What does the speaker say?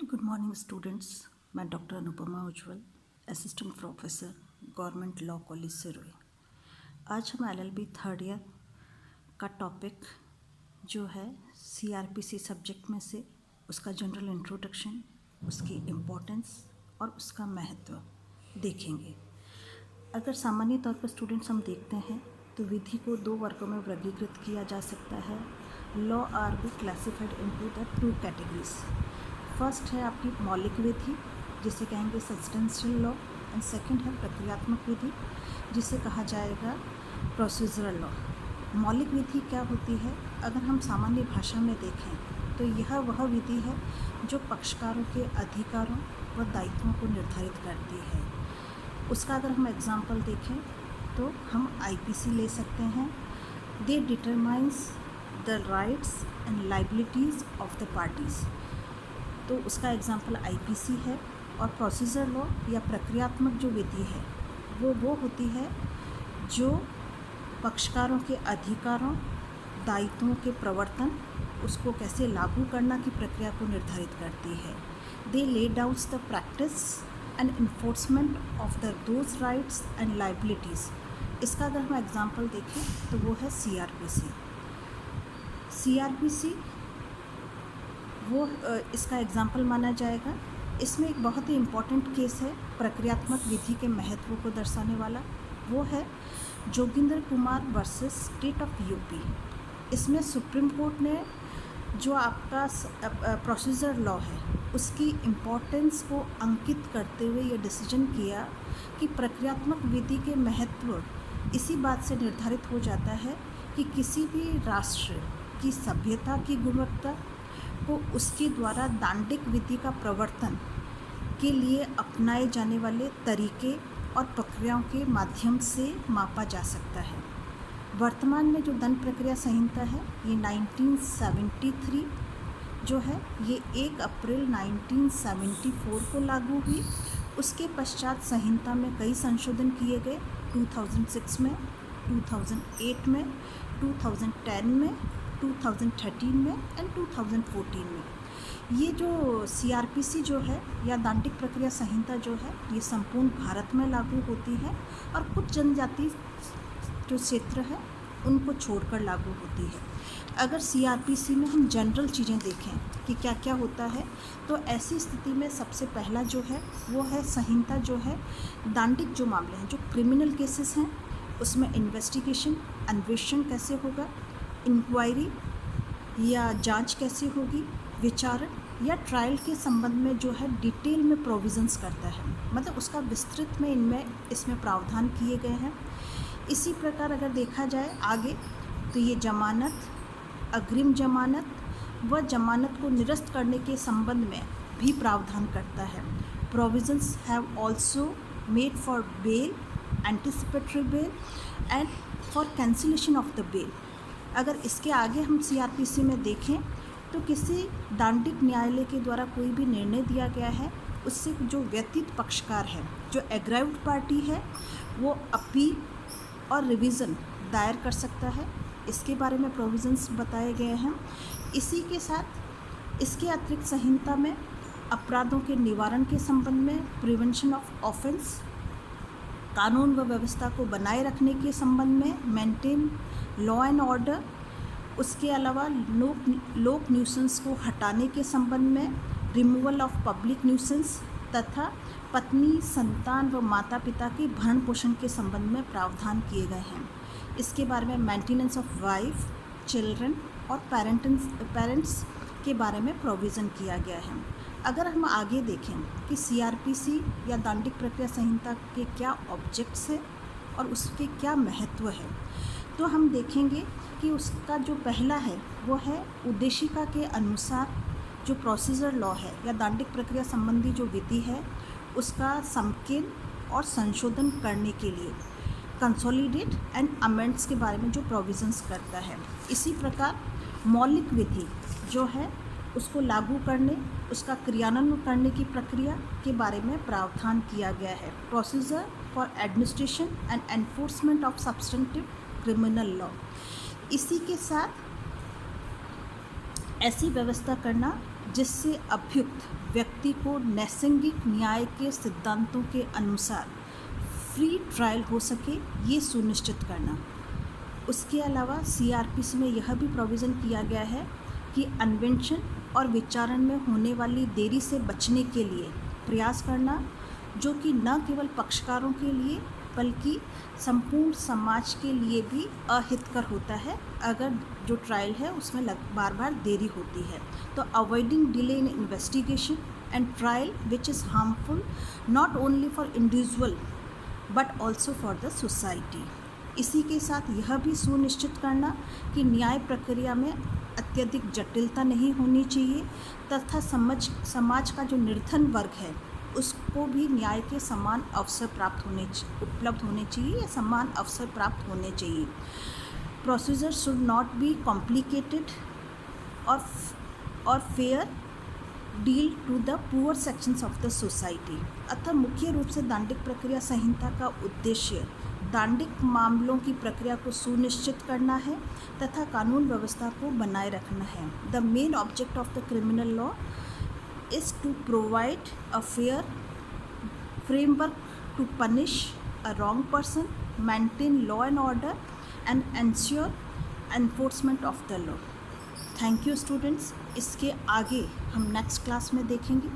Good morning students. मैं doctor Anupama Ujjwal, assistant professor, government law college Sirohi. आज हम एलएलबी थर्ड ईयर का टॉपिक जो है सीआरपीसी सब्जेक्ट में से उसका जनरल इंट्रोडक्शन, उसकी इम्पोर्टेंस और उसका महत्व देखेंगे। अगर सामान्य तौर पर स्टूडेंट्स हम देखते हैं तो विधि को दो वर्गों में वर्गीकृत किया जा सकता है। Law R be classified into the two categories. First है आपकी मौलिक विधि, जिसे कहेंगे सब्सटेंशियल लॉ, एंड सेकंड है प्रक्रियात्मक विधि, जिसे कहा जाएगा प्रोसीजरल लॉ। मौलिक विधि क्या होती है? अगर हम सामान्य भाषा में देखें तो यह वह विधि है जो पक्षकारों के अधिकारों व दायित्वों को निर्धारित करती है। उसका अगर हम एग्जाम्पल देखें तो हम आईपीसी ले सकते हैं। They determines the rights and liabilities of the parties, तो उसका एग्जाम्पल आईपीसी है। और प्रोसीजर लॉ या प्रक्रियात्मक जो विधि है वो होती है जो पक्षकारों के अधिकारों, दायित्वों के प्रवर्तन, उसको कैसे लागू करना की प्रक्रिया को निर्धारित करती है। They lay down the practice and enforcement of the those rights and liabilities. इसका अगर हम एग्जाम्पल देखें तो वो है सीआरपीसी। सीआरपीसी वो इसका एग्जाम्पल माना जाएगा। इसमें एक बहुत ही इम्पॉर्टेंट केस है प्रक्रियात्मक विधि के महत्व को दर्शाने वाला, वो है Joginder Kumar versus state of UP. इसमें सुप्रीम कोर्ट ने जो आपका प्रोसीजर लॉ है उसकी इम्पोर्टेंस को अंकित करते हुए ये डिसीजन किया कि प्रक्रियात्मक विधि के महत्व इसी बात से निर्धारित हो जाता है कि किसी भी राष्ट्र की सभ्यता की गुणवत्ता को उसके द्वारा दांडिक विधि का प्रवर्तन के लिए अपनाए जाने वाले तरीके और प्रक्रियाओं के माध्यम से मापा जा सकता है। वर्तमान में जो दंड प्रक्रिया संहिता है ये 1973 जो है ये 1 अप्रैल 1974 को लागू हुई। उसके पश्चात संहिता में कई संशोधन किए गए 2006 में, 2008 में, 2010 में, 2013 में एंड 2014 में। ये जो सीआरपीसी जो है या दांडिक प्रक्रिया संहिता जो है ये संपूर्ण भारत में लागू होती है और कुछ जनजाति जो क्षेत्र है उनको छोड़कर लागू होती है। अगर सीआरपीसी में हम जनरल चीज़ें देखें कि क्या क्या होता है तो ऐसी स्थिति में सबसे पहला जो है वो है संहिता जो है दांडिक जो मामले हैं, जो क्रिमिनल केसेस हैं, उसमें इन्वेस्टिगेशन, अन्वेषण कैसे होगा, इंक्वायरी या जांच कैसे होगी, विचारण या ट्रायल के संबंध में जो है डिटेल में प्रोविज़न्स करता है, मतलब उसका विस्तृत में इसमें प्रावधान किए गए हैं। इसी प्रकार अगर देखा जाए आगे तो ये जमानत, अग्रिम जमानत व जमानत को निरस्त करने के संबंध में भी प्रावधान करता है। Provisions have also made for bail, anticipatory bail and for cancellation of the bail. अगर इसके आगे हम सीआरपीसी में देखें तो किसी दांडिक न्यायालय के द्वारा कोई भी निर्णय दिया गया है उससे जो व्यतीत पक्षकार है, जो एग्राइव्ड पार्टी है, वो अपील और रिवीज़न दायर कर सकता है। इसके बारे में प्रोविज़न्स बताए गए हैं। इसी के साथ इसके अतिरिक्त संहिता में अपराधों के निवारण के संबंध में, प्रिवेंशन ऑफ ऑफेंस, कानून व व्यवस्था को बनाए रखने के संबंध में, मेंटेन लॉ एंड ऑर्डर, उसके अलावा लोक न्यूसेंस को हटाने के संबंध में, रिमूवल ऑफ पब्लिक न्यूसेंस तथा पत्नी, संतान व माता पिता के भरण पोषण के संबंध में प्रावधान किए गए हैं। इसके बारे में मेंटेनेंस ऑफ वाइफ, चिल्ड्रन और पेरेंट्स के बारे में प्रोविज़न किया गया है। अगर हम आगे देखें कि सीआरपीसी या दांडिक प्रक्रिया संहिता के क्या ऑब्जेक्ट्स हैं और उसके क्या महत्व है, तो हम देखेंगे कि उसका जो पहला है वो है उद्देशिका के अनुसार जो प्रोसीजर लॉ है या दांडिक प्रक्रिया संबंधी जो विधि है उसका संकीर्ण और संशोधन करने के लिए कंसोलिडेट एंड अमेंड्स के बारे में जो प्रोविज़न्स करता है। इसी प्रकार मौलिक विधि जो है उसको लागू करने, उसका क्रियान्वयन करने की प्रक्रिया के बारे में प्रावधान किया गया है। Procedure for administration and enforcement of substantive criminal law. इसी के साथ ऐसी व्यवस्था करना जिससे अभियुक्त व्यक्ति को नैसर्गिक न्याय के सिद्धांतों के अनुसार फ्री ट्रायल हो सके, ये सुनिश्चित करना। उसके अलावा सीआरपीसी में यह भी प्रोविज़न किया गया है कि अन्वेषण और विचारण में होने वाली देरी से बचने के लिए प्रयास करना, जो कि न केवल पक्षकारों के लिए बल्कि संपूर्ण समाज के लिए भी अहितकर होता है अगर जो ट्रायल है उसमें बार बार देरी होती है। तो avoiding delay in investigation and trial which is harmful not only for individual but also for the society. इसी के साथ यह भी सुनिश्चित करना कि न्याय प्रक्रिया में अत्यधिक जटिलता नहीं होनी चाहिए तथा समाज का जो निर्धन वर्ग है उसको भी न्याय के समान अवसर उपलब्ध होने चाहिए या समान अवसर प्राप्त होने चाहिए। Procedure should not be complicated और fair deal to the poor sections of the society. अतः मुख्य रूप से दांडिक प्रक्रिया संहिता का उद्देश्य दांडिक मामलों की प्रक्रिया को सुनिश्चित करना है तथा कानून व्यवस्था को बनाए रखना है। The main object of the criminal law is to provide a fair framework to punish a wrong person, maintain law and order, and ensure enforcement of the law. Thank you students. इसके आगे हम next class में देखेंगे।